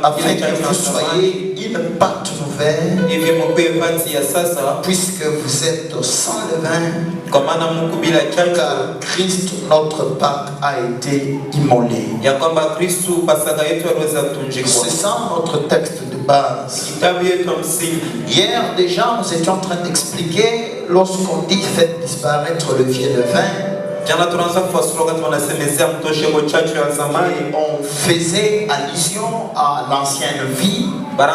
afin que vous soyez une pâte nouvelle, puisque vous êtes sans levain, car Christ notre Pâque a été immolé. C'est ça notre texte de base. Hier déjà nous étions en train d'expliquer, lorsqu'on dit faites disparaître le vieux levain, on faisait allusion à l'ancienne vie. On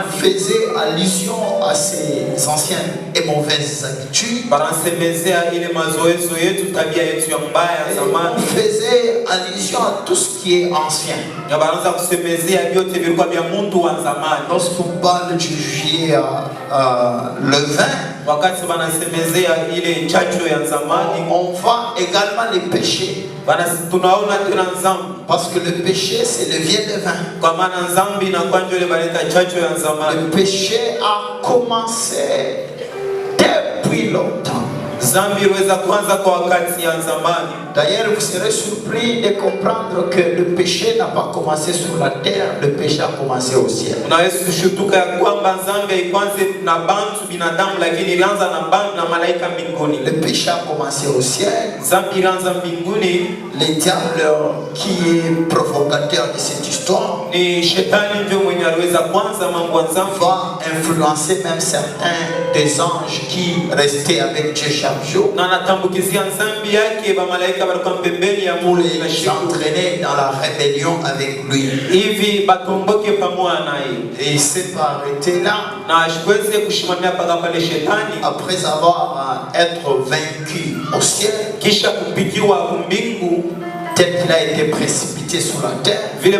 faisait allusion à ces anciennes et mauvaises habitudes. On faisait allusion à tout ce qui est ancien. Lorsqu'on parle du vieux levain, on voit également les péchés. Parce que le péché, c'est le vieux levain. Le péché a commencé depuis longtemps. D'ailleurs, vous serez surpris de comprendre que le péché n'a pas commencé sur la terre, le péché a commencé au ciel. Le péché a commencé au ciel. Le diable qui est provocateur de cette histoire va influencer même certains des anges qui restaient avec Dieu chaque jour pour les entraîner dans la rébellion avec lui. Et il s'est pas arrêté là. Après avoir être vaincu au ciel, tel qu'il a été précipité sur la terre, il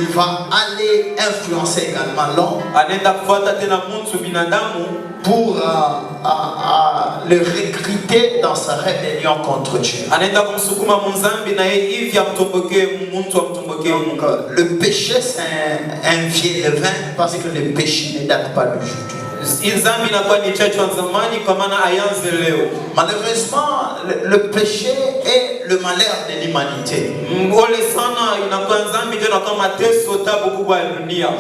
va aller influencer également l'homme pour le recruter dans sa rébellion contre Dieu. Donc, le péché, c'est un vieux levain parce que le péché ne date pas d'aujourd'hui. Malheureusement, le péché est le malheur de l'humanité.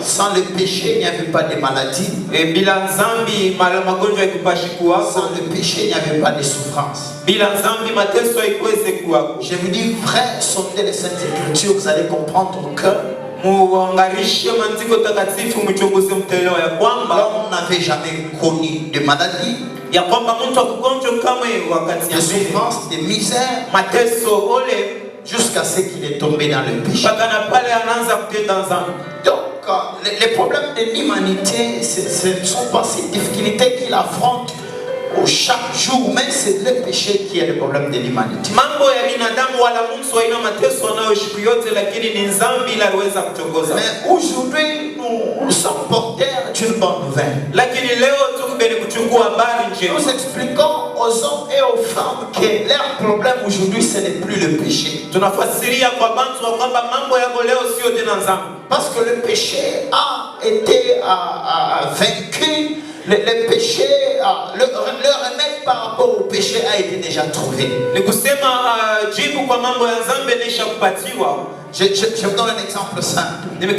Sans le péché, il n'y avait pas de maladie. Sans le péché, il n'y avait pas de souffrance. Je vous dis, frère, sortez les Saintes Écritures, vous allez comprendre que l'homme n'avait jamais connu de maladie, de souffrance, de misère, jusqu'à ce qu'il est tombé dans le péché. Donc, les problèmes de l'humanité, ce ne sont pas ces difficultés qu'il affronte chaque jour, mais c'est le péché qui est le problème de l'humanité. Mais aujourd'hui, nous sommes porteurs d'une bonne nouvelle. Nous expliquons aux hommes et aux femmes que leur problème aujourd'hui, ce n'est plus le péché. Parce que le péché a été vaincu. Le péché, le remède par rapport au péché a été déjà trouvé. Je vous donne un exemple simple. Mais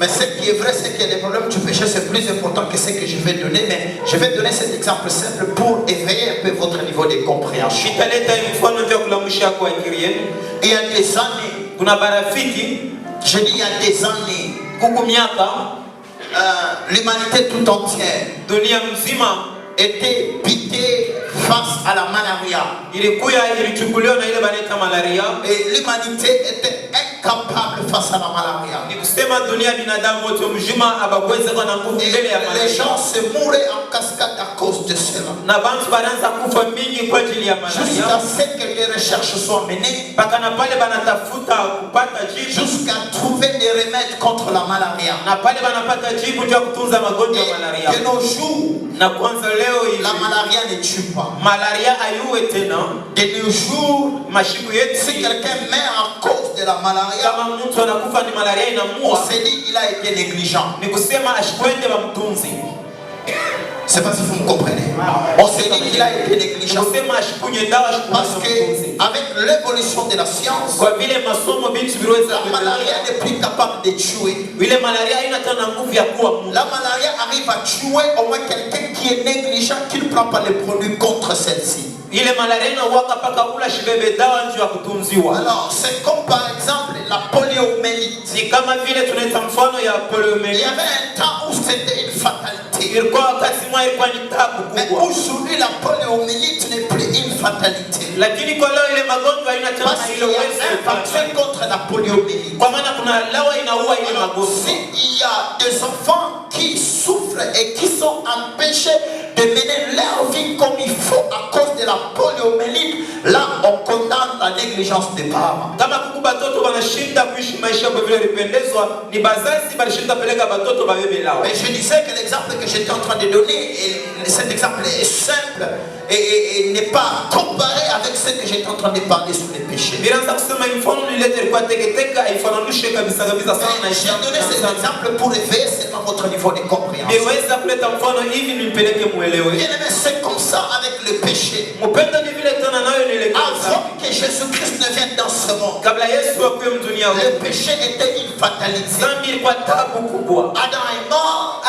ce qui est vrai, c'est que les problèmes du péché, c'est plus important que ce que je vais donner. Mais je vais donner cet exemple simple pour éveiller un peu votre niveau de compréhension. Il y a des années, je dis il y a des années, l'humanité tout entière était piquée face à la malaria. Et l'humanité était incapable face à la malaria. Et les gens se mouraient en cascade à cause de cela. Jusqu'à ce que les recherches soient menées, jusqu'à trouver des remèdes contre la malaria. Et de nos jours, la malaria ne tue pas. De nos jours, si quelqu'un meurt à cause de la malaria, on se dit qu'il a été négligent. sais pas si vous me comprenez. On s'est dit qu'il a été négligent. Parce qu'avec l'évolution de la science, la malaria n'est plus capable de tuer. La malaria arrive à tuer au moins quelqu'un qui est négligent, qui ne prend pas les produits contre celle-ci. Alors, c'est comme par exemple la poliomyélite. Il y avait un temps où c'était une fatalité. Mais aujourd'hui, la poliomyélite n'est plus une fatalité. Parce qu'il y a un vaccin contre la poliomyélite. Alors, s'il y a des enfants qui souffrent et qui sont empêchés de mener leur vie comme il faut à cause de la poliomyélite, là on condamne la négligence des parents. Mais je disais que l'exemple que j'étais en train de donner, cet exemple est simple et n'est pas comparé avec ce que j'étais en train de parler sur les péchés. J'ai donné cet exemple pour éveiller seulement votre niveau de compréhension. C'est comme ça avec le péché. Avant que Jésus-Christ ne vienne dans ce monde, le péché était une fatalité. Adam est mort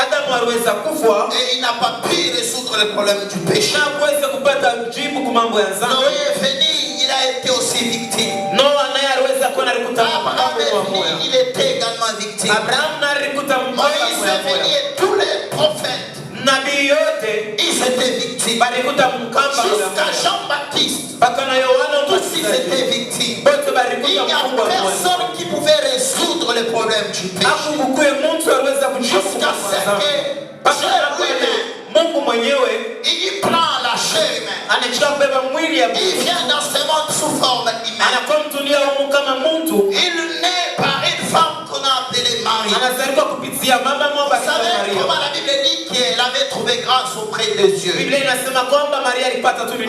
et il n'a pas pu résoudre le problème du péché. Noé est venu, il a été aussi victime. Abraham est venu, il était également victime. Moïse est venu et tous les prophètes, ils étaient victimes. Jusqu'à Jean-Baptiste, tous ils étaient victimes. Il n'y a personne qui pouvait résoudre les problèmes du péché. Jusqu'à ce que Dieu lui-même, il prend la chair humaine. Il vient dans ce monde sous forme humaine. Il naît par une femme qu'on a appelée Marie. Vous savez comment la Bible dit qu'elle avait trouvé grâce auprès de Dieu.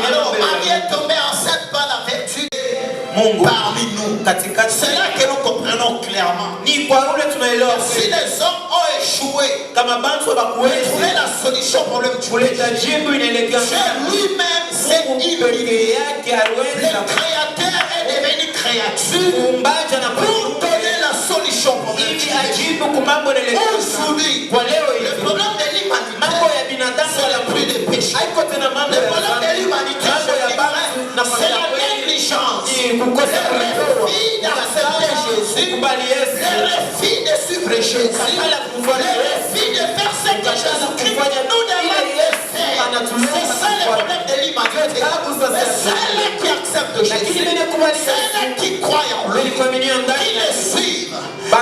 Alors Marie est tombée enceinte par la vertu parmi nous. C'est là que nous comprenons clairement. Si les hommes ont échoué à trouver la solution au problème du péché, Dieu lui-même s'est humilié. Le créateur est devenu créature pour donner la solution au problème du péché. Aujourd'hui, le problème de l'humanité, c'est le prix des péchés. Le problème de l'humanité, c'est la négligence. Le refus d'accepter Jésus, le refus de suivre Jésus, le refus de faire ce que Jésus-Christ nous demande de faire. C'est ça le problème de l'humanité. C'est celle qui accepte Jésus, celle qui croient en lui, qui le suivent et qui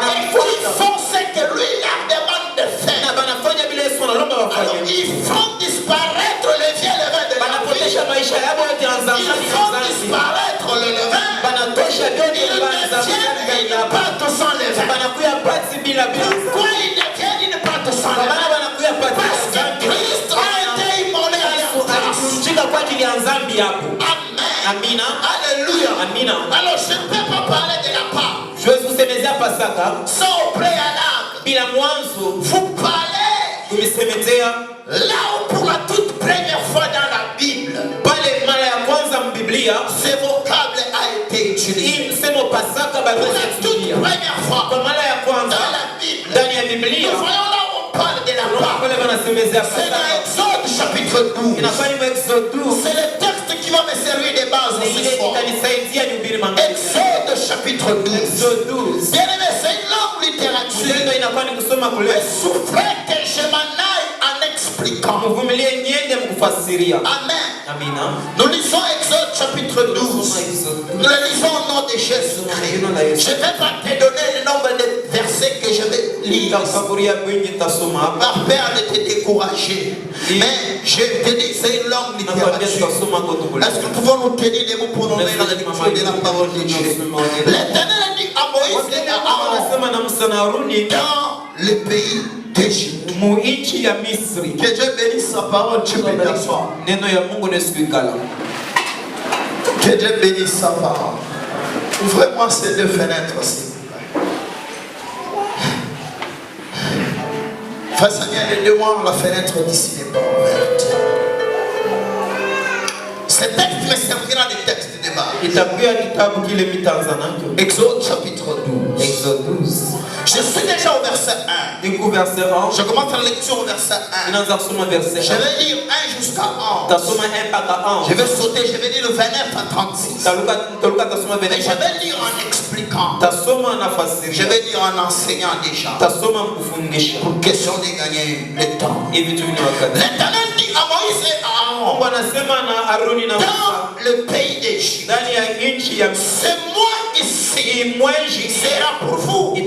font ce que lui leur demande de faire. Alors ils font disparaître le vieux levain de la vie. Ils font disparaître le levain. Ils ne deviennent une pâte sans levain. Pourquoi ils deviennent une pâte sans levain? Parce que Christ a été immolé à leur place. Amen. Alléluia. Alors je ne peux pas parler de la part sans préalable. Vous parlez là où pour la toute première fois dans la Bible, ce vocable a été utilisé. Pour la toute première fois dans la Bible, nous voyons là où on parle de la part. C'est dans Exode chapitre 12. C'est le texte qui va me servir de base ce soir. Exode chapitre 12. Bien aimé, c'est une longue littérature. Mais souffrez que je m'en aille en expliquant. Amen. Nous lisons Exode chapitre 12. Nous le lisons au nom de Jésus-Christ. Je ne vais pas te donner le nombre de versets que je vais lire par peur de te décourager. Mais je te dis c'est une longue littérature. Est-ce que nous pouvons nous tenir les mots pour nommer la lecture de la parole de Dieu? L'Éternel dit à Moïse et à Aaron dans le pays d'Égypte. Que Dieu bénisse sa parole. Tu peux t'asseoir. Que Dieu bénisse sa parole. Ouvrez-moi ces deux fenêtres s'il vous plaît. Frère Samuel, aidez-moi la fenêtre d'ici n'est pas ouverte. Ce texte me servira de texte de base. Exode chapitre 12. Exode 12. Je suis déjà au verset 1. Je commence la lecture au verset 1. Je vais lire 1 jusqu'à 11. Je vais sauter, je vais lire le 29 à 36. Et je vais lire en expliquant. Je vais lire en enseignant déjà. Pour question de gagner le temps. L'Éternel dit à Moïse et à Aaron, dans le pays d'Égypte, c'est moi ici, sera pour vous. Le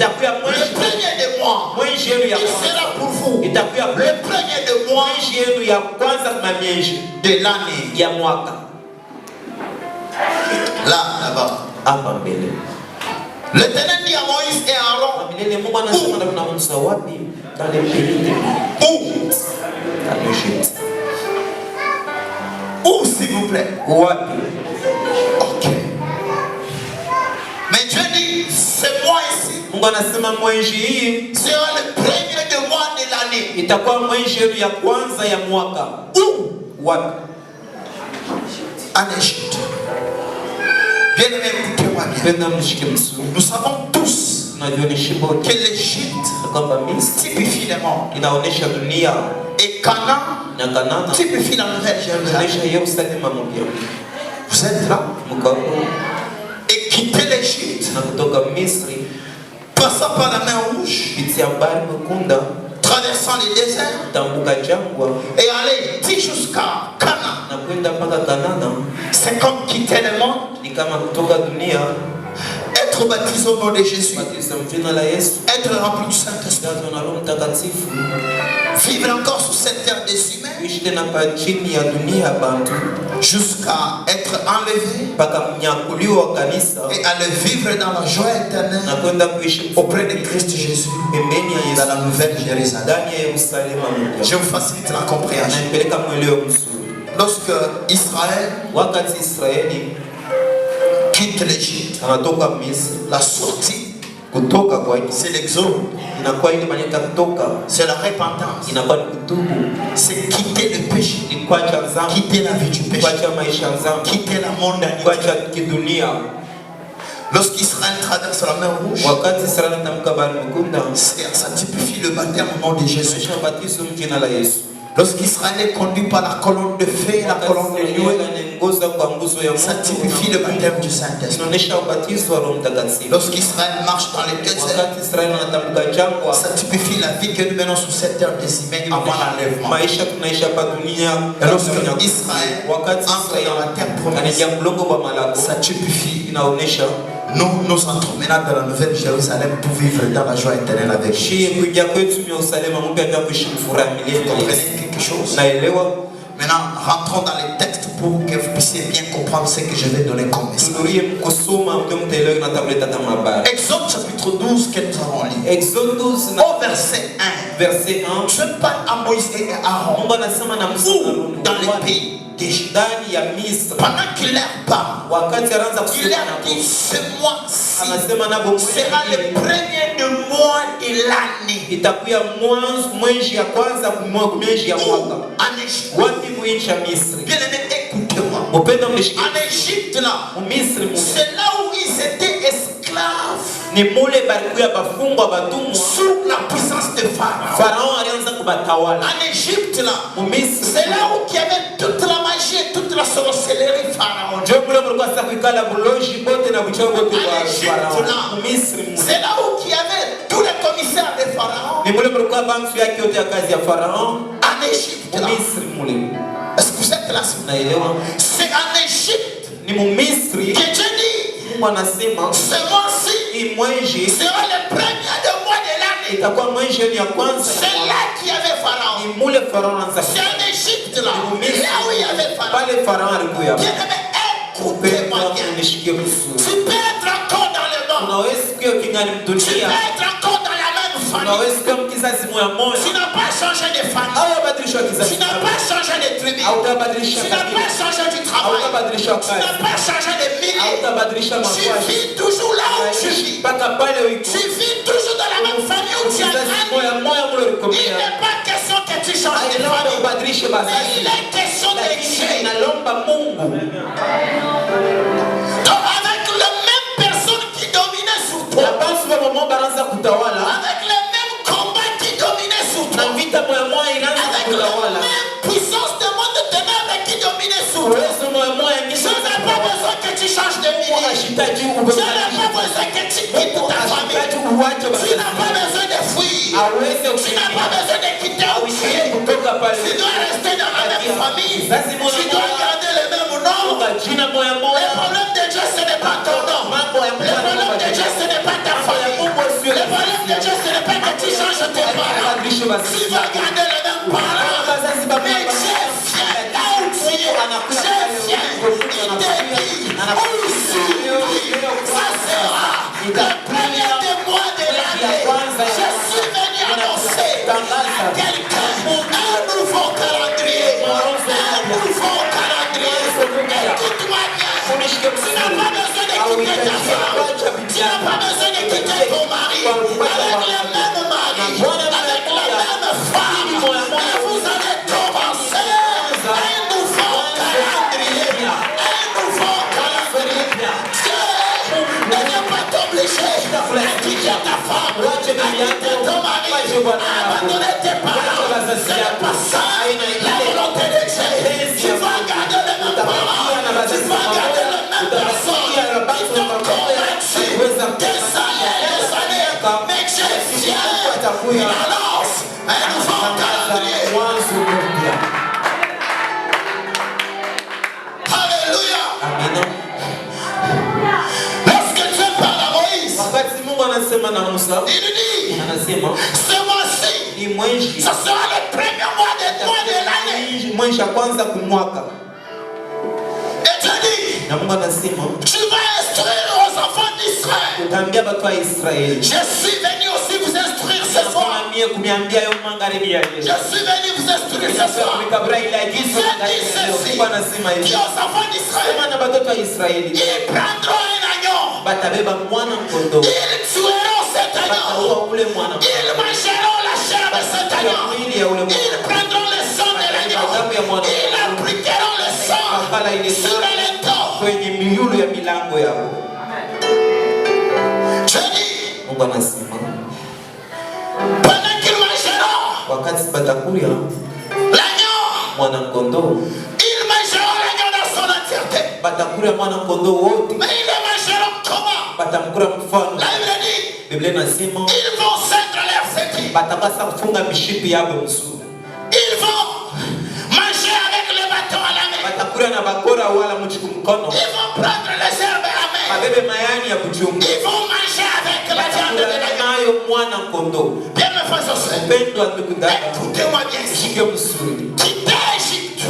premier de moi, il sera pour vous. Le premier de moi de l'année. Là-bas. L'Éternel dit à Moïse et à Aaron, où s'il vous plaît? Ok. Mais Dieu dit, c'est moi ici. Sera le premier de mois de l'année. Où? En Égypte. Bien aimé, écoutez-moi bien. Nous savons tous que l'Égypte typifie le monde. Et Canaan typifie la nouvelle Jérusalem. Vous êtes là? Et quitter l'Égypte, passant par la mer Rouge, traversant les déserts et aller jusqu'à Canaan. C'est comme quitter le monde, être baptisé au nom de Jésus, être rempli du Saint-Esprit, vivre encore sur cette terre des humains jusqu'à être enlevé et aller vivre dans la joie éternelle auprès de Christ Jésus dans la nouvelle Jérusalem. Je vous facilite la compréhension. Lorsque Israël quitte l'Égypte, la sortie, c'est l'exode, c'est la repentance, c'est quitter le péché, quitter la vie du péché, quitter la mondanité. Lorsqu'Israël traverse la mer Rouge, ça typifie le baptême au nom de Jésus. Lorsqu'Israël est conduit par la colonne de feu et la colonne de nuée, ça typifie le baptême du Saint-Esprit. Lorsqu'Israël marche dans les déserts, ça typifie la vie que nous menons sur cette terre des humains avant l'enlèvement. Et lorsqu'Israël entre dans la terre promise, ça typifie nous entrons maintenant dans la nouvelle Jérusalem pour vivre dans la joie éternelle avec Jésus. Vous comprenez quelque chose? Maintenant, rentrons dans les textes pour que vous puissiez bien comprendre ce que je vais donner comme message. Exode chapitre 12 que nous avons lu. Exode 12 au verset 1. Verset 1. Je parle à Moïse et à Aaron. Dans les pays d'Égypte. Pendant qu'il leur parle, il leur dit ce mois-ci sera le premier de mois de l'année. En Égypte. Bien aimé, écoutez-moi. En Égypte là, c'est là où ils étaient esclaves sous la puissance de Pharaon. En Égypte là, c'est là où il y avait toute la magie et toute la sorcellerie Pharaon. En Égypte là, c'est là où il y avait tous les commissaires de Pharaon. En Égypte là. Est-ce que vous êtes là? C'est en Égypte que Dieu dit ce mois-ci sera le premier de mois de l'année. C'est là qu'il y avait Pharaon. C'est en Égypte là, là où il y avait Pharaon. Bien aimé, écoutez-moi bien. Tu peux être encore dans le monde. Tu peux être encore dans la même famille. Tu n'as pas changé de famille. Tu n'as pas changé de tribu. Tu n'as pas changé du travail. Tu n'as pas changé de milieu. Tu vis toujours là où tu vis. Tu vis toujours dans la même famille où tu as grandi. Il n'est pas question que tu changes de famille. Mais il est question de Dieu. pas besoin que tu quittes ta famille. Tu n'as pas besoin de fuir. Tu n'as pas besoin de quitter où tu es. Tu dois rester dans la même famille. Tu dois garder le même nom. Le problème de Dieu, ce n'est pas ton nom. Le problème de Dieu, ce n'est pas ta famille. Le problème de Dieu, ce n'est pas que tu changes tes parents. Tu vas garder le même parent. Mais Dieu vient là où tu es. Dieu vient. Il te dit où ça sera le premier des mois de l'année. Je suis venu annoncer à quelqu'un un nouveau calendrier. Un nouveau calendrier. Écoute-moi bien. Tu n'as pas besoin de quitter ta femme. Tu n'as pas besoin de quitter ton mari. Avec le même mari. Avec la même femme. Et vous allez commencer un nouveau calendrier. Un nouveau calendrier. Dieu ne vient pas t'obliger à quitter ta femme, à quitter ton mari, à abandonner tes parents. Ce n'est pas ça la volonté de Dieu. Tu vas garder les mêmes parents, tu vas garder les mêmes personnes qui t'ont convaincu des années. Mais Dieu vient, il annonce un nouveau calendrier. Alléluia. Lorsque Dieu parle à Moïse, il lui dit, ce mois-ci, ce sera le premier mois de l'année. Et Dieu dit, tu vas instruire aux enfants d'Israël. Je suis venu aussi vous instruire ce soir. Je suis venu vous instruire ce soir. Je dis ceci, dis aux enfants d'Israël, ils prendront un agneau. Ils tueront cet agneau. Ils mangeront la chair de cet agneau. Ils prendront le sang de l'agneau. Ils appliqueront le sang sur les linteaux. Je dis, pendant qu'ils mangeront l'agneau, ils mangeront l'agneau dans son entièreté. Mais ils le mangeront comment? La Bible dit, ils vont cendre leurs séquilles. Ils vont manger avec le bâton à la main. Ils vont prendre les herbes à la main. Ils vont manger avec la viande de l'agneau. Bien mes frères et sœurs, écoutez-moi bien ici. Quittez Égypte et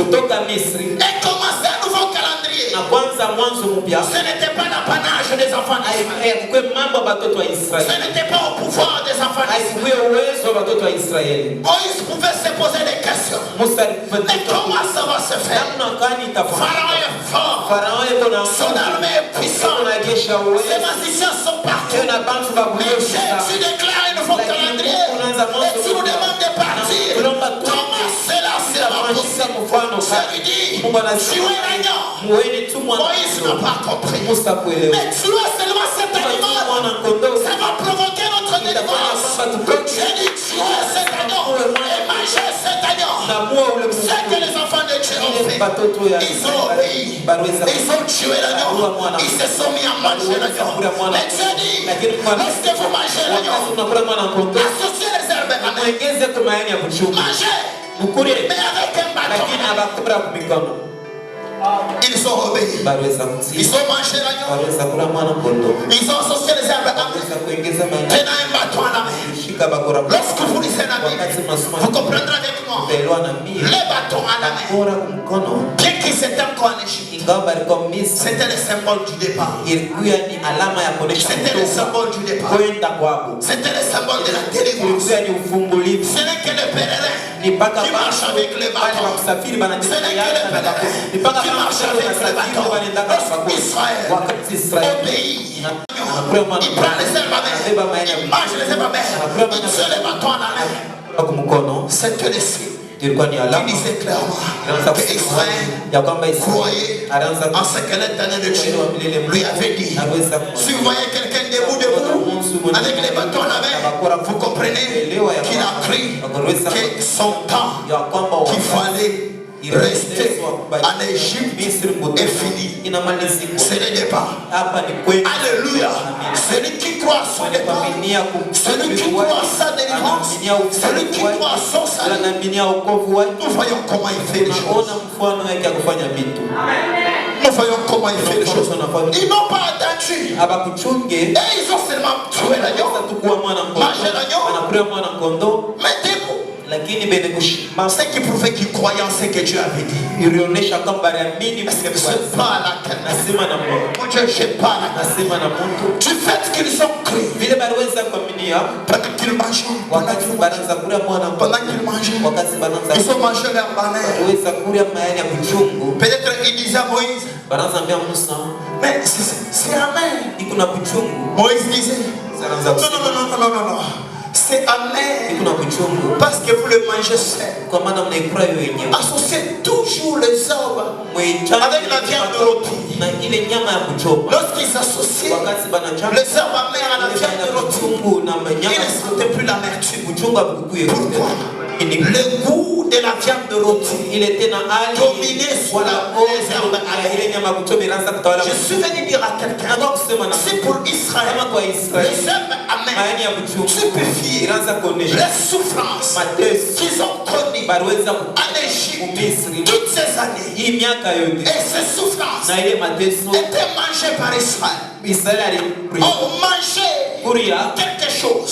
commencez un nouveau calendrier. Ce n'était pas l'apanage des enfants d'Israël. Ce n'était pas au pouvoir des enfants d'Israël. Moïse pouvait se poser des questions. Mais comment ça va se faire? Pharaon est fort. Son armée est puissante. Ses magiciens sont partout. Mais Jésus déclare un nouveau calendrier. Et tu nous demandes de partir. Comment cela sera possible? Ça lui dit, tu es l'agneau. Moïse n'a pas compris. Mais tu as seulement cet animal. Ça va provoquer notre délivrance. J'ai dit, tu es cet agneau. Et manger cet agneau. C'est que les enfants de Dieu ont fait. Ils ont obéi. Ils ont tué l'agneau. Ils se sont mis à manger l'agneau. Mais Dieu dit, lorsque vous mangez l'agneau, associez les herbes à main. Mangez. Mais avec un bâton. Ils ont obéi. Ils ont mangé l'agneau. Ils ont associé les herbes à main. Tenant un bâton à la main. Lorsque vous lisez la Bible, vous comprendrez avec moi. Les bâtons à la main, bien qu'ils étaient encore en Égypte, c'était le symbole du départ. C'était le symbole du départ. C'était le symbole de la délivrance. Ce n'est que le pèlerin qui marche avec les bâtons. Ce n'est que le pèlerin qui marche avec les bâtons. Israël obéit. Il prend les herbes à main. Il mange les herbes à main. Il tue les bâtons à la main. C'est le signe. Il disait clairement que Israël croyait en ce que l'éternel de Dieu lui avait dit. Si vous voyez quelqu'un debout avec les bâtons à la main, vous comprenez qu'il a cru que son temps qu'il fallait rester en Égypte est fini. Ce n'est pas. Alléluia. Celui qui croit à son départ, celui qui croit à sa délivrance, celui qui croit à son salut, nous voyons comment il fait les choses. Nous voyons comment il fait les choses. Ils n'ont pas attendu. Et ils ont seulement tué l'agneau, mangé l'agneau. Mettez-vous. Ce qui prouvait qu'ils croyaient en ce que Dieu avait dit. Parce que je parle à quelqu'un. Mon Dieu, je parle à quelqu'un. Du fait qu'ils ont cru, pendant qu'ils mangeaient, ils ont mangé leur bannière. Peut-être ils disaient à Moïse, mais c'est amer. Moïse disait, non. C'est amer parce que vous le mangez seul. Associez toujours les hommes avec la viande de rôti. Lorsqu'ils associent les herbes amères à la viande de rôti, ils ne sentaient plus l'amertume. Pourquoi? Le goût de la viande de rôti dominait sur les herbes amères. Je suis venu dire à quelqu'un, c'est pour Israël, les herbes amères stupéfiés, les souffrances qu'ils ont connues en Égypte toutes ces années. Et ces souffrances étaient mangées par Israël. On mangeait quelque chose.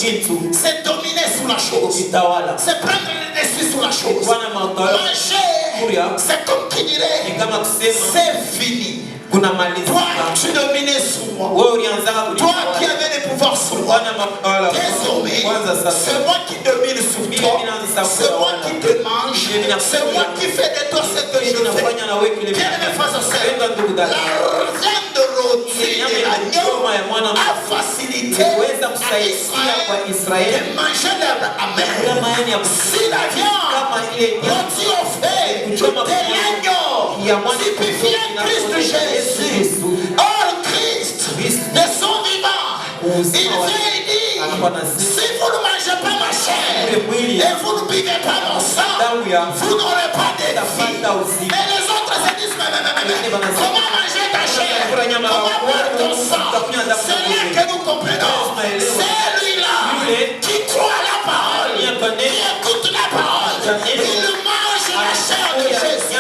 C'est dominer sur la chose. C'est prendre le dessus sur la chose. Manger, c'est comme qui dirait, c'est fini. Toi, tu dominais sur moi. Toi qui avais les pouvoirs sur moi. Désormais, c'est moi qui domine sur toi. C'est moi qui te mange. C'est moi qui fais de toi ce que je fais. Bien-aimés frères et sœurs, la viande de rôti de l'agneau a facilité à Israël de manger l'herbe amère. Si la viande rôti offert de l'agneau typifiait Christ Jésus, or Christ, de son vivant, il vient dire, si vous ne mangez pas ma chair et vous ne buvez pas mon sang, vous n'aurez pas de vie. Et les autres se disent, comment manger ta chair, comment boire ton sang? C'est là que nous comprenons. C'est lui-là qui croit à la parole, qui écoute la parole, il mange la chair de Jésus.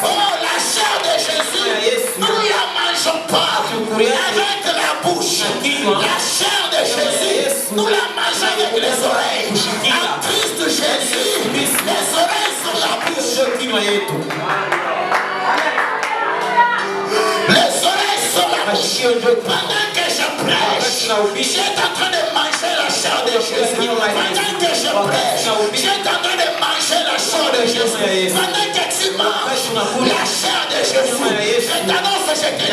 Oh, la chair de Jésus, nous ne la mangeons pas avec la bouche. La chair de Jésus, nous la mangeons avec les oreilles. En Christ Jésus, les oreilles sont la bouche. Les oreilles sont la bouche. Pendant que je prêche, j'étais en train de manger la chair de Jésus. Pendant que je prêche, j'étais en train de manger la chair de Jésus. Pendant que tu manges la chair de Jésus, je t'annonce, je te dis,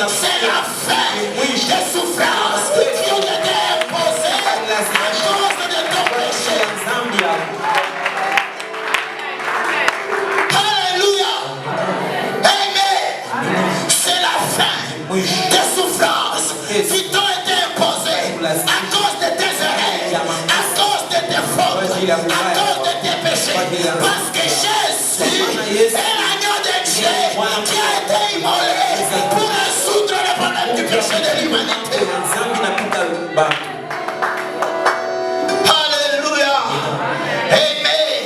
c'est la fin des souffrances qui ont été imposées à cause de ton péché. Alléluia. Amen. C'est la fin des souffrances qui t'ont été imposées à cause de tes erreurs, à cause de tes fautes, à cause de tes péchés. Parce que Jésus est l'agneau de Dieu qui a été immolé pour résoudre le problème du péché de l'humanité. Alléluia. Amen.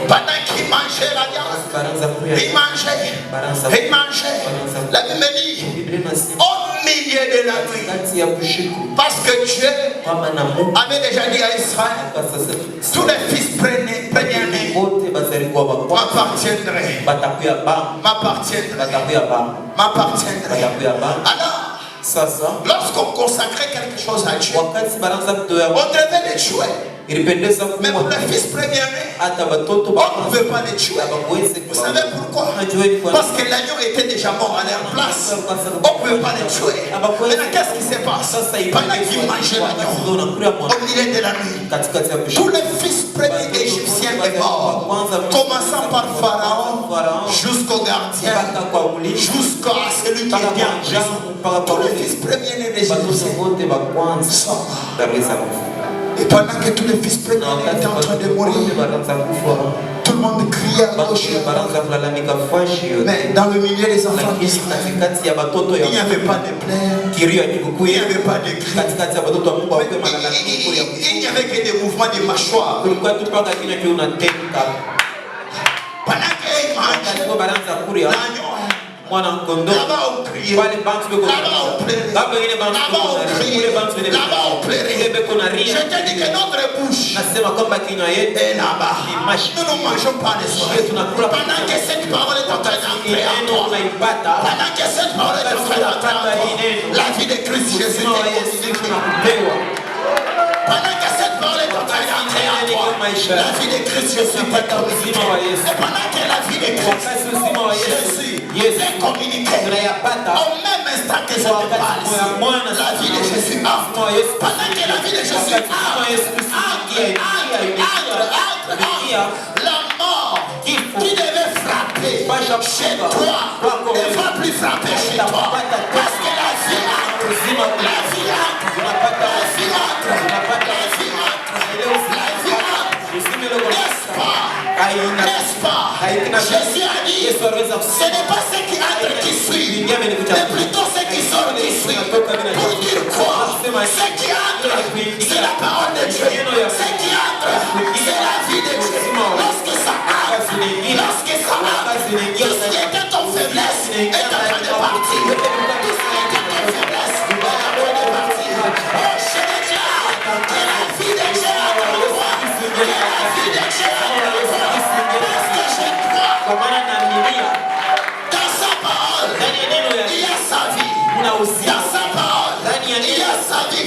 Pendant qu'il mangeait la viande, il mangeait. La Bible dit, au milieu de la nuit, parce que Dieu avait déjà dit à Israël, tous les fils premiers-nés m'appartiendraient. Alors, lorsqu'on consacrait quelque chose à Dieu, on devait les tuer. Mais pour les fils premiers-nés, on ne pouvait pas les tuer. Vous savez pourquoi? Parce que l'agneau était déjà mort à leur place. On ne pouvait pas les tuer. Maintenant, qu'est-ce qui se passe? Pendant qu'ils mangeaient l'agneau, au milieu de la nuit, tous les fils premiers égyptiens étaient morts, commençant par Pharaon jusqu'au gardien, jusqu'à celui qui était en prison. Tous les fils premiers-nés des Égyptiens sont morts. Et pendant que tous les fils prégnants étaient en train de mourir, tout le monde criait à gauche et à droite. Mais dans le milieu des enfants d'Israël, il n'y avait pas de pleurs, il n'y avait pas de cris. Il n'y avait que des mouvements de mâchoire. Pendant qu'ils mangeaient, l'agneau, là-bas on criait, là-bas on pleurait, là-bas on criait, là-bas on pleurait. Je te dis que notre bouche est là-bas. Nous ne mangeons pas les soirées. Pendant que cette parole est en train d'entrer en toi, pendant que cette parole est en train d'entrer en toi, la vie de Christ Jésus est communiquée. Pendant que cette parole est en train d'entrer en toi, la vie de Christ Jésus est communiquée. Et pendant que la vie de Christ Jésus est communiquée, au même instant que je te parle, la vie de Jésus entre. Pendant que la vie de Jésus entre, la mort qui devait frapper chez toi ne va plus frapper chez toi. Parce que la vie entre, la vie entre, la vie entre, la vie entre, n'est-ce pas? Jésus a dit, ce n'est pas ceux qui entrent qui suivent, mais plutôt ceux qui sortent qui suivent. Pour dire quoi? Ceux qui entrent, c'est la parole de Dieu. Ceux qui entrent, c'est la vie de Dieu. Lorsque ça entre, tout ce qui était ton faiblesse est en train de partir. Tout ce qui était ton faiblesse est en train de partir. Oh, je déclare que la vie de Dieu a dans le roi. Que la vie de Dieu a dans le roi. Parce que je crois dans sa parole, il y a sa vie. Dans sa parole, il y a sa vie.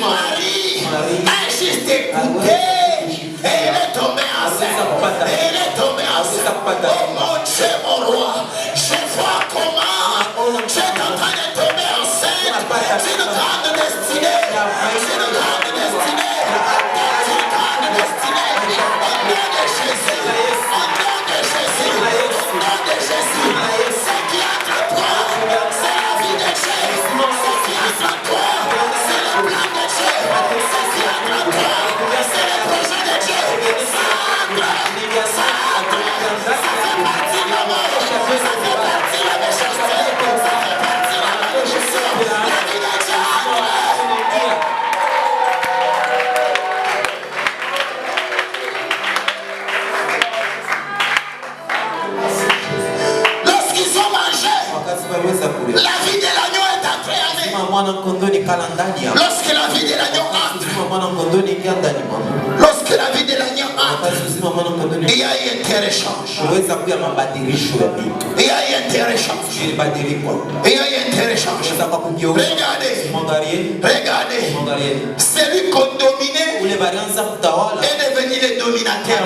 Marie a juste écouté et elle est tombée enceinte. Elle est tombée enceinte. Oh mon Dieu, mon roi, je vois comment tu es en train de tomber enceinte. C'est une grande destinée. C'est une grande destinée. C'est une grande destinée. Au nom de Jésus. Au nom de Jésus. Au nom de Jésus. Ce qui entre toi, c'est la vie de Dieu. Ce qui entre toi, c'est le plan de Dieu. Ce qui entre toi, c'est le projet de Dieu. Ça entre. Ça entre. Ça fait partie de l'amour. Ça fait partie de la méchanceté. Ça fait partie de la malédiction. La vie de Dieu entre. Lorsqu'ils ont mangé, la vie de l'agneau est entrée en eux. Lorsque la vie de l'agneau entre, lorsque la vie de l'agneau entre, il y a eu interéchange. Il y a eu interéchange. Il y a eu interéchange. Regardez, celui qu'on dominait est devenu le dominateur.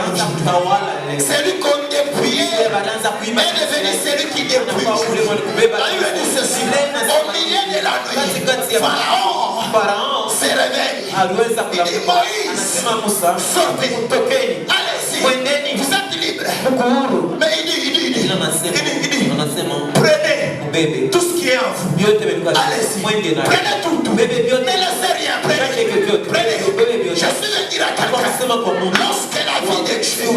Celui qu'on dépouillait est devenu celui qui dépouille. Au milieu de la nuit, Pharaon se réveille. Il dit Moïse, sortez, allez-y, vous êtes libre. Mais il dit, prenez tout ce qui est en vous. Allez-y, prenez tout. Ne laissez rien, prenez. Je suis venu dire à quelqu'un, lorsque la vie de Dieu entre en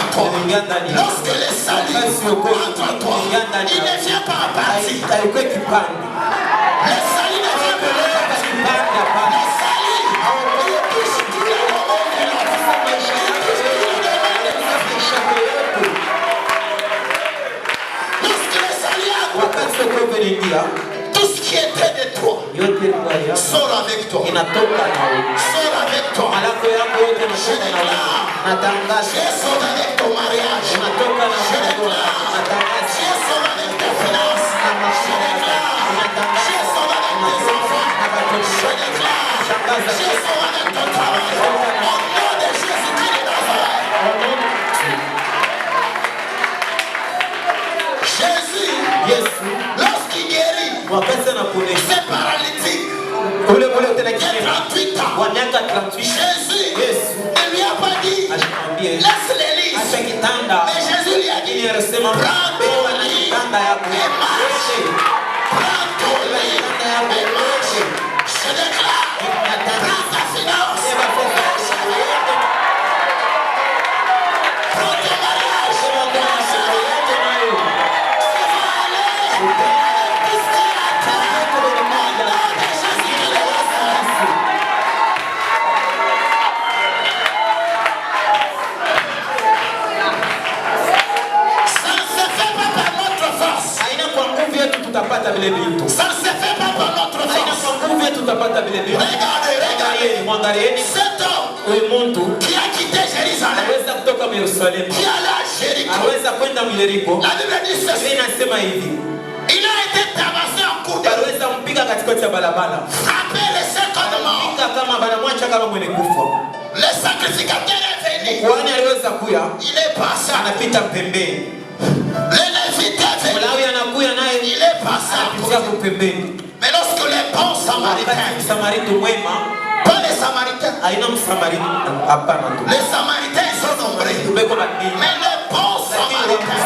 toi, lorsque le salut entre en toi, il ne vient pas à partir. Le salut ne vient pas à partir. Le salut, il touche tous les moments de la vie. Lorsque le salut entre, tout ce qui était de toi sort avec toi. Sort avec toi. Je déclare, Dieu sort avec ton mariage. Je déclare, Dieu sort avec tes finances. Je déclare, Dieu sort avec tes enfants. Je déclare, Dieu sort avec ton travail. Au nom de Jésus-Christ de Nazareth. Jésus, lorsqu'il guérit ces paralytiques de 38 ans, Jésus ne lui a pas dit laisse-les lire. Mais Jésus lui a dit prends ton lit et marche. Prends ton lit et marche. Je déclare, prends ta finance et marche. Regardez. Cet homme qui a quitté Jérusalem, qui allait à Jéricho, la Bible dit ceci. Il a été tabassé en coup de frappé les 50 morts. Le sacrificateur est venu. Il est passé. Le Lévite est venu. Il est passé. Mais lorsque les bons samaritains, pas les samaritains, les samaritains ils sont nombreux, mais les bons samaritains,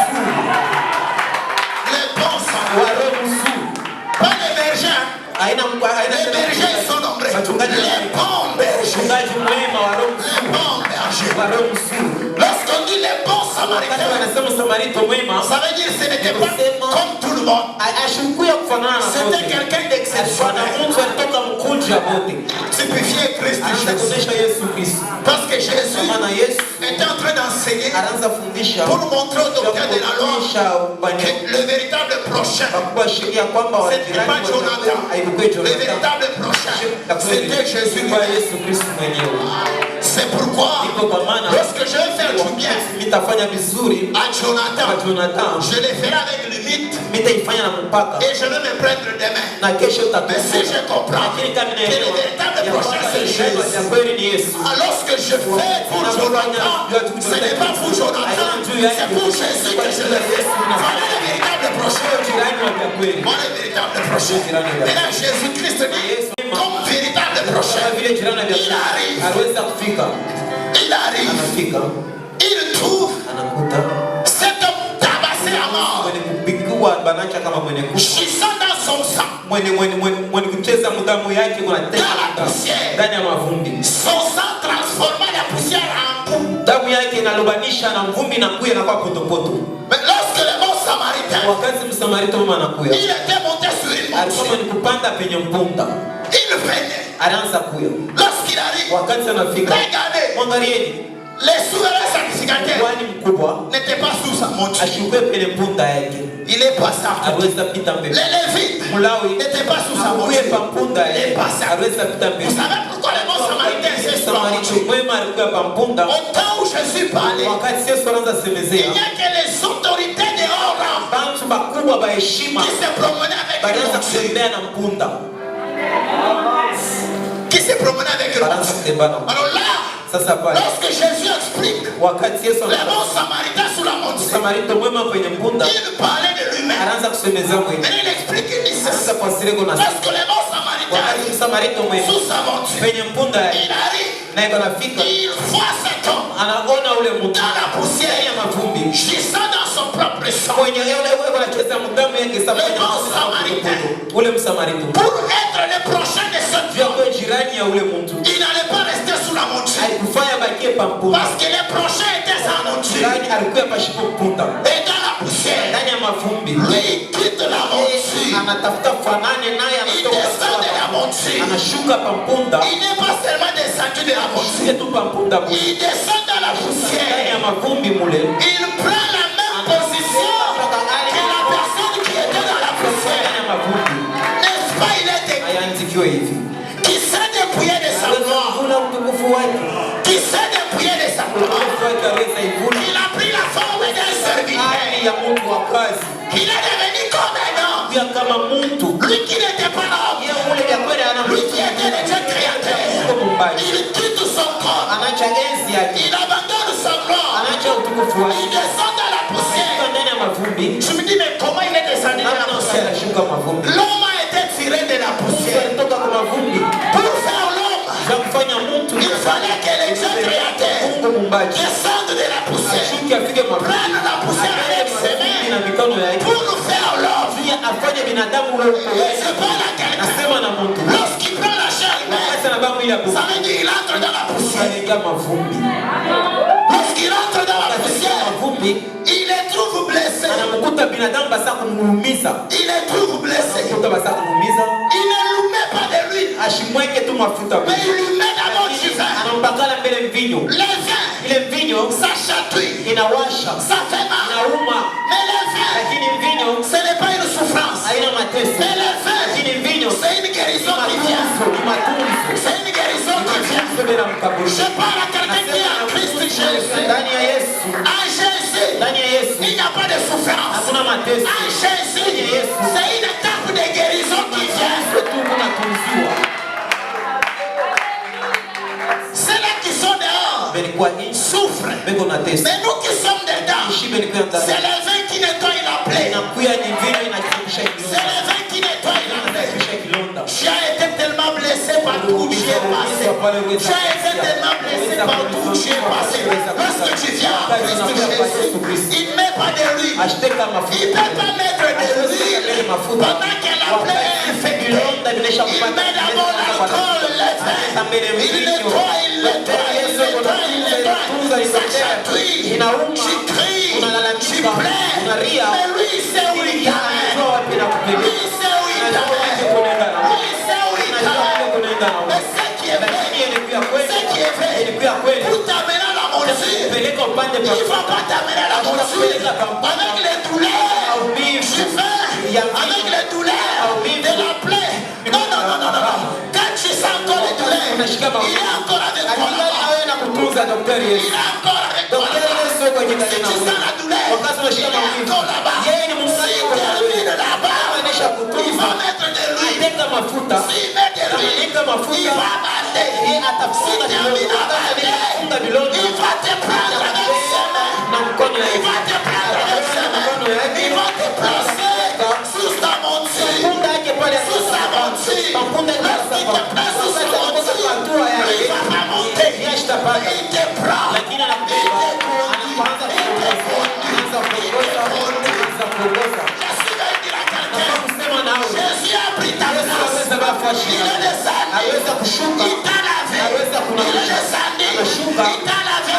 pas les bergers, les bergers ils sont nombreux, les bons bergers, lorsqu'on dit les bons samaritains, ça veut dire que ce n'était pas comme tout le monde. C'était quelqu'un d'exceptionnel. Typifié Christ Jésus. Parce que Jésus était en train d'enseigner pour montrer au docteur de la loi que le véritable prochain, ce n'était pas Jonathan. Le véritable prochain, c'était Jésus. C'est pourquoi, lorsque je vais faire du bien à Jonathan, je le ferai avec limite et je vais me prendre demain. Mais si je comprends que le véritable prochain c'est Jésus, alors ce que je fais pour Jonathan, ce n'est pas pour Jonathan, c'est pour Jésus que je le fais. Voilà le véritable prochain. Voilà le véritable prochain. Et là Jésus-Christ dit, comme véritable prochain, il arrive, il trouve cet homme tabassé à mort, gisant dans son sang, dans la poussière, son sang transforma la poussière en boue. Mais lorsque le bon samaritain, il était monté sur une montagne, il venait. Lorsqu'il arrive, regardez, les souverains sacrificateurs n'étaient pas sous sa monture. Il est passé à côté. Les Lévites n'étaient pas sous sa monture. Il est passé à côté. Vous savez pourquoi les bons samaritains étaient sous la monture? Au temps où Jésus parlait, il n'y a que les autorités de haut rang qui se promenaient avec une monture. Qui se promenait avec le monde. Alors là, lorsque Jésus explique les bons samaritains sous la monture, il parlait de lui-même. Mais il explique, il dit ceci. Lorsque les bons samaritains sous sa monture, il arrive, il voit cet homme dans la poussière, gisant dans son propre sang. Le samaritain, pour être le prochain de ce Dieu, il n'allait pas rester sous la monture, parce que les prochains étaient sans monture. Et dans la poussière, lui il quitte la monture, il descend de la monture. Il n'est pas seulement descendu de la monture, il descend dans la poussière. Il prend la même position que la personne qui était dans la poussière. N'est-ce pas, il était qui s'est dépouillé de sa gloire, qui s'est dépouillé de sa gloire. Il a pris la forme d'un serviteur. Il est devenu comme un homme. Lui qui n'était pas l'homme, lui qui était le Dieu créateur, il quitte son corps, il abandonne sa gloire, il descend dans la poussière. Je me dis, mais comment il est descendu dans la poussière? L'homme a été tiré de la poussière. Pour faire l'homme, il fallait que les dieux créateurs descendent de la poussière, prennent la poussière avec ses mains pour nous faire l'homme. Et c'est pas la qualité. Lorsqu'il prend la chair humaine, ça veut dire qu'il entre dans la poussière. Lorsqu'il entre dans la poussière, il les trouve blessés. Il les trouve blessés. Il ne lui met pas de l'huile, mais il lui met d'abord du vin. Le vin, ça chatouille, ça fait mal. Mais le vin, ce n'est pas une souffrance. Mais le vin, c'est une guérison qui vient. C'est une guérison qui vient. Je parle à quelqu'un qui est en Christ Jésus. En Jésus, il n'y a pas de souffrance. En Jésus, c'est une étape de guérison qui vient. Ceux-là qui sont dehors souffrent. Mais nous qui sommes dedans, c'est le vin qui nettoie la plaie. C'est le vin qui nettoie la plaie. Tu as été tellement blessé par tout tu es passé. Tu as été tellement blessé par tout tu es passé. Lorsque tu viens à Christ Jésus, il ne met pas de l'huile. Il ne peut pas mettre de l'huile pendant que la plaie est infectée. Il met d'abord l'alcool, le vin. Il nettoie, il nettoie, il nettoie, il nettoie. Ça chatouille, tu cries, tu plais. Mais lui, c'est où il t'amène. Lui, c'est où il t'amène. Lui, c'est où il t'amène. Mais ce qui est vrai, pour t'amener à la morsure, il ne va pas t'amener à la morsure avec les douleurs du vin, avec les douleurs de la plaie. Non, non, non, non, non. Quand tu sens encore les douleurs, il est encore avec toi là-bas. Il est encore avec toi là-bas. Si tu sens la douleur, il est encore là-bas. S'il termine là-bas, il va mettre de l'huile. S'il met de l'huile, il va bander. S'il termine à bander, il va te prendre avec ses mains. Il va te prendre avec ses mains. Il va te placer sous sa monture. Sous sa monture. Lorsqu'il te place sous sa monture, il va pas monter. Il te prend. Il te conduit. Jésus a pris ta place. Il est descendu. Il t'a lavé. Il est descendu. Il t'a lavé.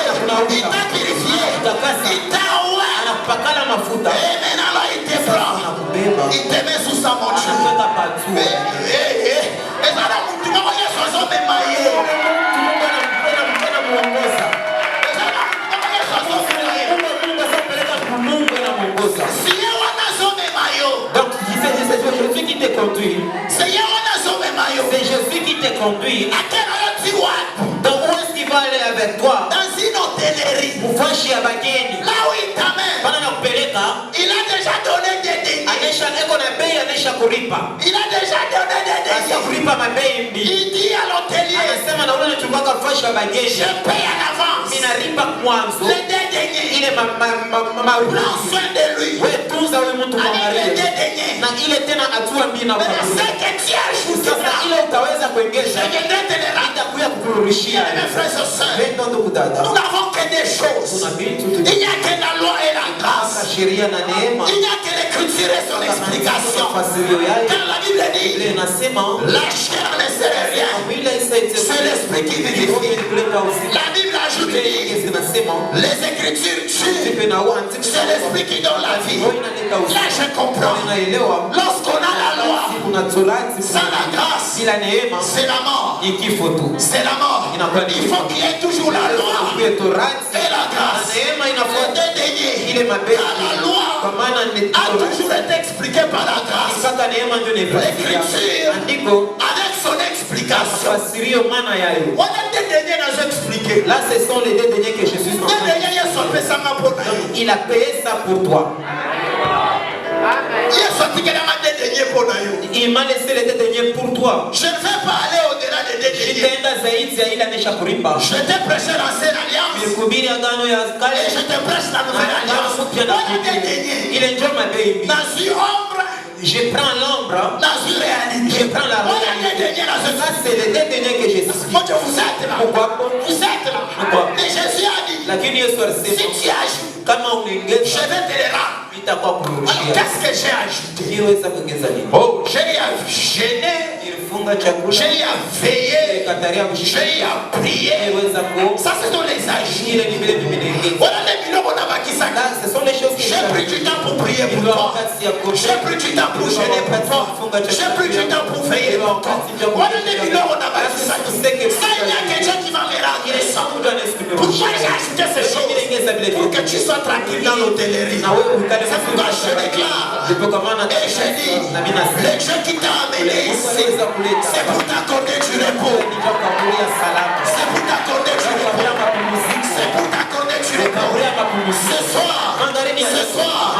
Il t'a purifié. Il t'a ouvert. Et maintenant là, il te prend. Il te met sous sa monture. Et ça là, tu m'as envoyé sur son mémaillé. Donc c'est Jésus qui te conduit. C'est Jésus qui te conduit. À Donc où est-ce qu'il va aller avec toi? dans une hôtellerie. Ufashi ya bageni. Là où il t'amène, Bana nakupeleka. il a déjà donné des deniers. Anesha eko na bei anesha kuripa. Il a déjà donné des Asa deniers. kuripa mabei mbi. Il dit à l'hôtelier, Anasema na ule chumba ufashi ya bageni. je paye en avance Minaripa mwanzo. les deux deniers. Ile Prends soin de lui. wewe tunza wewe mtu Avec les mwangalie. deux deniers. Na ile tena atua mbi na Mais kwa. c'est que tu ajoutes Sasa ile utaweza je kuongeza. viendrai te le rendre. Itakuya kukurudishia. Mes frères et sœurs, Wendo ndugu dada. nous n'avons que des choses. Kuna vitu Il n'y a que la loi et la grâce. sheria na neema. Il n'y a que l'écriture et son explication. Mafasirio yake. Car la Bible dit, Ile inasema la chair ne sert à rien. mwili haisaidii. C'est l'esprit qui vivifie. Kuleta uzima. La Bible ajoute, dit, Zinasema les écritures tuent. sipe na uanziki. C'est l'esprit qui donne la vie. Là, je comprends. Naelewa. Lorsqu'on a la loi, Kuna torati. sans la grâce, Bila neema c'est la mort. ni kifo tu. C'est la mort. Il faut qu'il y ait toujours la loi Kuwe torati et la na grâce. neema Les inafuata deux deniers. ile mabeki. Car la loi Kwa maana ni a toujours été expliquée par la grâce. Sasa neema ndio inafasiria. L'écriture, Andiko avec son explication. fasirio maana yayo. On a des deniers dans expliqué. Là ce sont les deux derniers que Jésus m'a Des deniers, ils sont faits sans ma bonne. Il a payé ça pour toi. Ils sont piqués dans ma deniers pour nous. Il m'a laissé les deux derniers pour toi. Je ne vais pas aller au-delà des deux deniers. Nitaenda zaidi ya ile anesha kulipa. Je te prêche l'ancienne alliance Nilikuhubiri agano ya et kale. je te prêche la nouvelle alliance. On a des deniers. Ile ndio mabei. Dans une ombre, Je prends l'ombre. dans une réalité. Je prends la On a des réalité. deniers dans Ça ce c'est les deux derniers que Jésus. Moi, vous êtes là. Pourquoi? Vous êtes là. Pourquoi? Mais Jésus a dit, Lakini Yesu alisema si tu ajoutes, kama je unaongeza vais te le rendre. itakuwa Alors, kurushia. qu'est-ce que j'ai ajouté? Niweza kuongeza nini? Oh, j'ai gêné, Nilifunga chakula. j'ai veillé, Nilikataria j'ai kushika. prié. Niweza kuomba. Ça, ce sont les ajouts. Ile ni vile mimi naongeza. Voilà les millions qu'on a bâti ça. Là, ce sont les choses que J'ai pris du temps pour prier pour toi. J'ai pris du temps pour gêner pour toi. J'ai pris du temps pour veiller pour toi. Voilà les millions qu'on a bâti ça. Ça, il n'y a que Dieu qui va me rendre ça. Pourquoi j'ai ajouté ces choses? Pour que tu sois tranquille dans l'hôtellerie. C'est pourquoi je déclare. Et je dis, le Dieu qui t'a amené ici, c'est pour t'accorder du repos.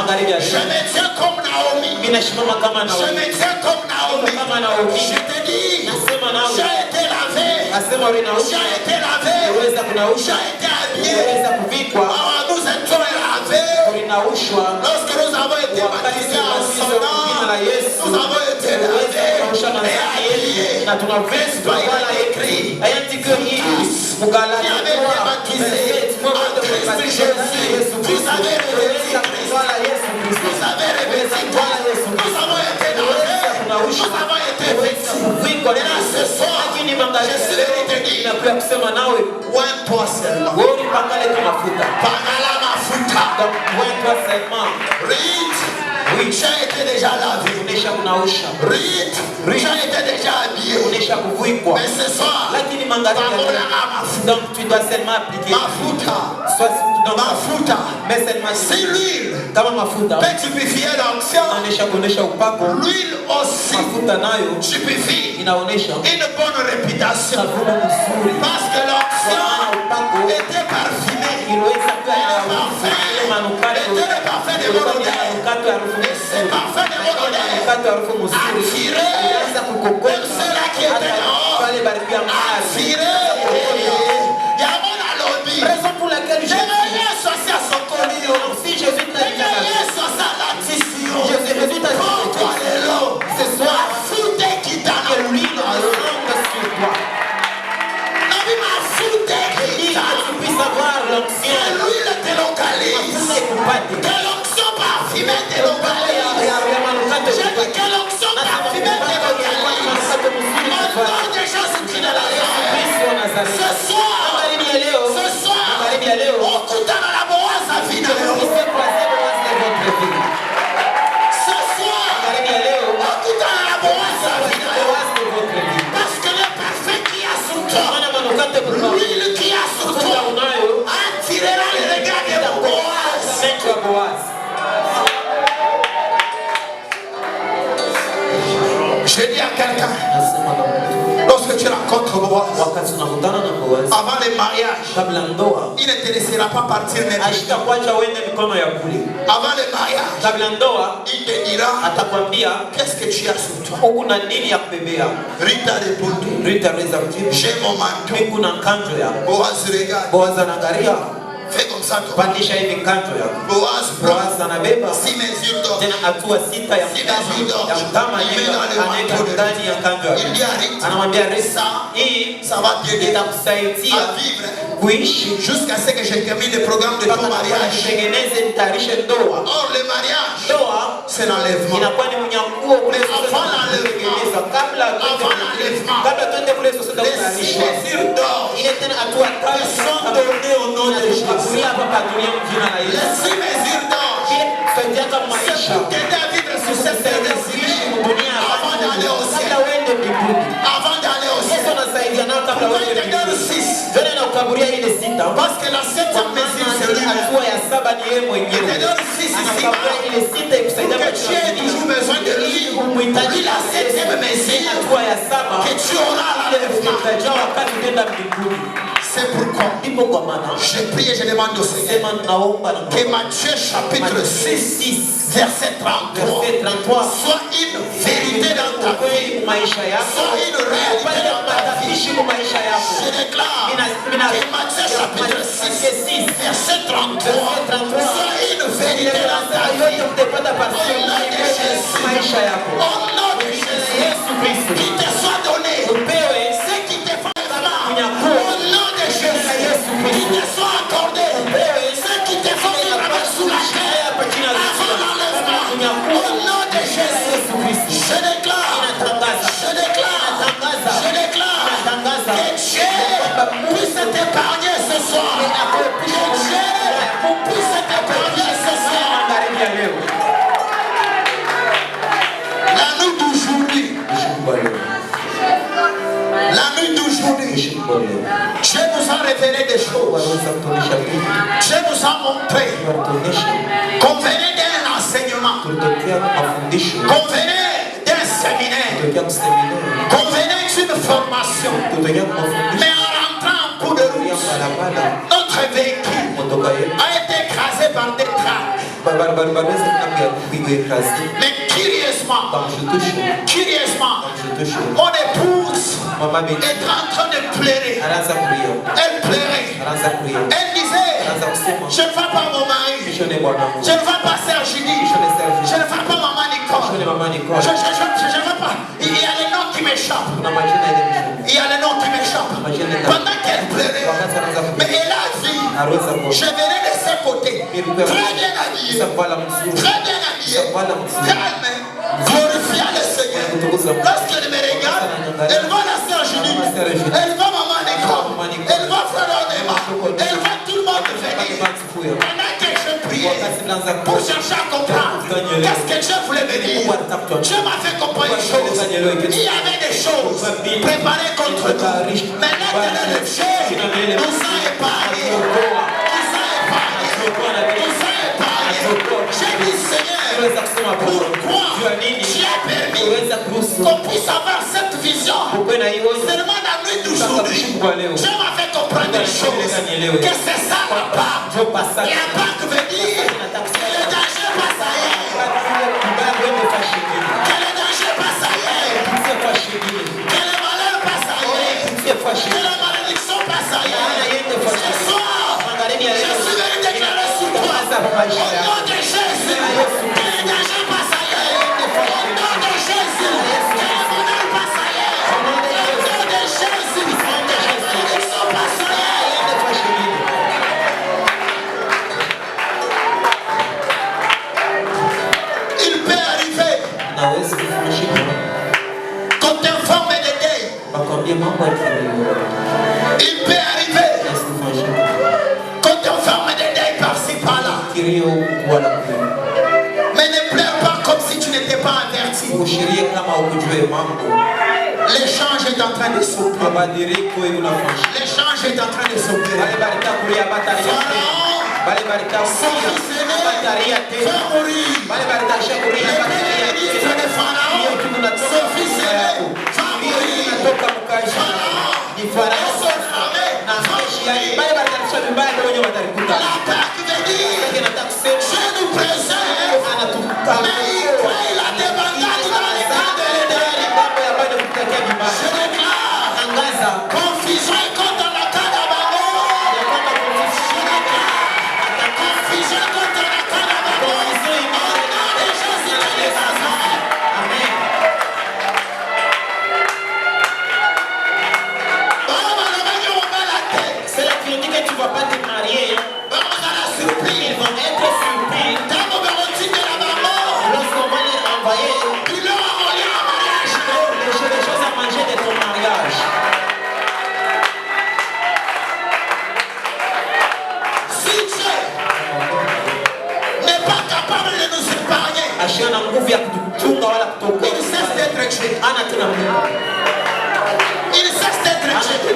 Je me tiens comme Naomi. Je me tiens comme Naomi. Je te dis, j'ai été lavé. J'ai été lavé. J'ai été habillé. Nous étions lavés. Lorsque nous avons été baptisés en son nom, nous avons été lavés et habillés. Soyez écrit. Vous avez été baptisés en Christ Jésus. Vous avez revêtu Christ. Vous avez revêtu Christ. Nous avons été lavés. Nous avons été vêtus. Et là ce soir, je suis venu te dire, oins-toi seulement. Pagala mafuta. Rite, j'ai été déjà lavé. Rite, j'ai été déjà habillé. Mais ce soir, donc tu dois seulement appliquer. Mafuta. C'est l'huile. Peut typifier l'onction. L'huile aussi typifie une bonne réputation. Parce que l'onction était parfumée. Était le parfum de mon odeur. Et ce parfum de mon odeur attirait même ceux-là qui étaient dehors. Attirait. Raison pour laquelle si Jésus t'a dit ce soir, que l'huile descende sur toi. Tu puisses avoir l'onction. L'huile te localise. Que l'onction parfumée te localise. J'ai dit que l'onction parfumée te localise. Au nom de Jésus-Christ de la Nazareth. Ce soir, okutana na Boazi vina leo. Ce soir, okutana na Boazi vina leo. Parce que le parfum qui a sur toi, l'huile qui a sur toi, attirera les regards de Boazi. Je dis à quelqu'un, lorsque tu rencontres Boazi, avant le mariage, il ne te laissera pas partir n'importe. Avant le mariage, il te dira, qu'est-ce que tu as sur toi? Rita répondu, j'ai mon manteau. Boaz regarde. Fais comme ça, toi. Boaz prend 6 mesures d'or. 6 mesures d'or. Il met dans le manteau de Rita. Il dit à Rita, ça va t'aider à vivre jusqu'à ce que je termine le programme de ton mariage. Or, le mariage, c'est l'enlèvement. Avant l'enlèvement, les 6 mesures d'or sont données au nom de Jésus. Les 6 mesures d'or, c'est pour t'aider à vivre sur cette terre avant d'aller au ciel. Avant d'aller au ciel. Pourquoi il te donne 6? Parce que la 7e mesure, c'est lui-même. Il te donne 6 ici. Pour que tu aies toujours besoin de lui. Il t'a dit la 7e mesure que tu auras l'enlèvement. C'est pourquoi je prie et je demande au Seigneur que Matthieu chapitre 6 verset 33 soit une vérité dans ta vie, soit une réalité dans ta vie. Je déclare que Matthieu chapitre 6 verset 33 soit une vérité dans ta vie. Au nom de Jésus, au nom de Jésus, qui te soit donné ce qui te fait au nom de Jésus, qui te soit accordé ce qui te fait vivre avec soulagement avant l'enlèvement. Au nom de Jésus, je déclare que Dieu puisse t'épargner ce soir. Que Dieu puisse t'épargner ce soir. La nuit d'aujourd'hui, Dieu nous a révélé des choses. Dieu nous a montré qu'on venait d'un enseignement, qu'on venait d'un séminaire, qu'on venait d'une formation. Mais en rentrant en cours de route, notre véhicule a été écrasé par des trains. Mais curieusement, mon épouse est en train de pleurer. Elle pleurait. Elle disait, je ne vais pas mon mari. Je ne vais pas Sœur Julie. Je ne vais pas maman Nicole. Je ne vais pas. Il y a les noms qui m'échappent. Il y a les noms qui m'échappent. Pendant qu'elle pleurait, mais elle a dit, je venais de ce côté, très bien habillée, calme, glorifiant le Seigneur. Lorsqu'elle me regarde, elle voit la Sœur Julie, elle voit maman Nicole, elle voit Frère Odema, elle voit tout le monde venir. Pendant que je priais pour chercher à comprendre qu'est-ce que Dieu voulait me dire, Dieu m'a fait comprendre une chose. Il y avait des choses préparées contre nous. Mais l'éternel Dieu nous a épargnés. J'ai dit Seigneur, pourquoi tu as permis qu'on puisse avoir cette vision seulement la nuit d'aujourd'hui? Dieu m'a fait comprendre une chose, que c'est ça la part. La banque veut dire que le danger passe ailleurs. Que le danger passe ailleurs. Que le malheur passe ailleurs. Que la malédiction passe ailleurs. Ce soir, je suis venu déclarer sur toi, au nom de Jésus, que le danger passe ailleurs. Au nom de Jésus, que le malheur passe ailleurs. Au nom de Jésus, que la malédiction passe ailleurs. Il peut arriver qu'on t'informe de deuil. Il peut arriver qu'on t'enferme des deuils par-ci par-là. Mais ne pleure pas comme si tu n'étais pas averti. L'échange est en train de s'opérer. L'échange est en train de s'opérer. Pharaon, son fils aîné, fait mourir. Le premier ministre de Pharaon, son fils aîné, va mourir. Pharaon, et son armée, va mourir. L'attaque veut dire, je nous préserve, mais il crée la débandade dans les camps de l'Éden. Je déclare, confusion et contre la camp d'Abago. Je déclare, confusion contre la camp d'Abago. Au nom de Jésus de Nazareth. Amen. C'est là qui dit que tu ne vas pas te marier. Ils vont être surpris. Lorsqu'on va les renvoyer, les choses à manger de ton mariage. Si Dieu n'est pas capable de nous épargner, il cesse d'être Dieu. Il cesse d'être Dieu.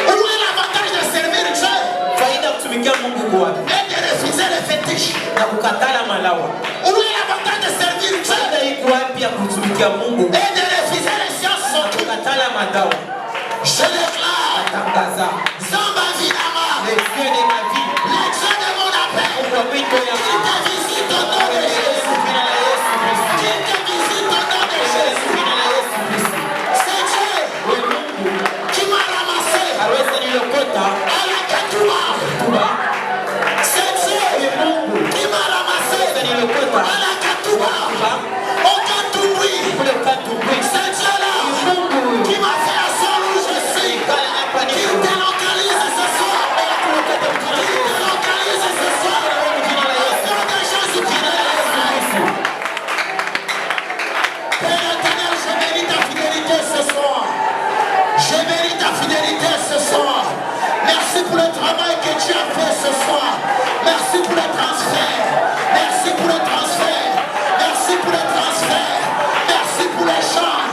Où est l'avantage de servir Dieu et de refuser les fétiches? Où est l'avantage de servir Dieu et de refuser les sciences occultes? Je déclare, sans ma vie d'ama, les dieux de ma vie, les dieux de mon appel, qui te visitent au nom de Jésus. Qui te visitent au nom de Jésus. C'est Dieu qui m'a ramassé à la Katoua. C'est Dieu qui m'a ramassé à la Katoua. Au Katoui. C'est Dieu-là qui m'a fait asseoir où je suis. Qui te localise ce soir. Qui te localise ce soir. Au nom de Jésus-Christ. Père éternel, je mérite ta fidélité ce soir. Je mérite ta fidélité ce soir. Merci pour le travail que tu as fait ce soir. Merci pour le transfert. Merci pour le transfert. Merci pour le transfert. Merci pour l'échange.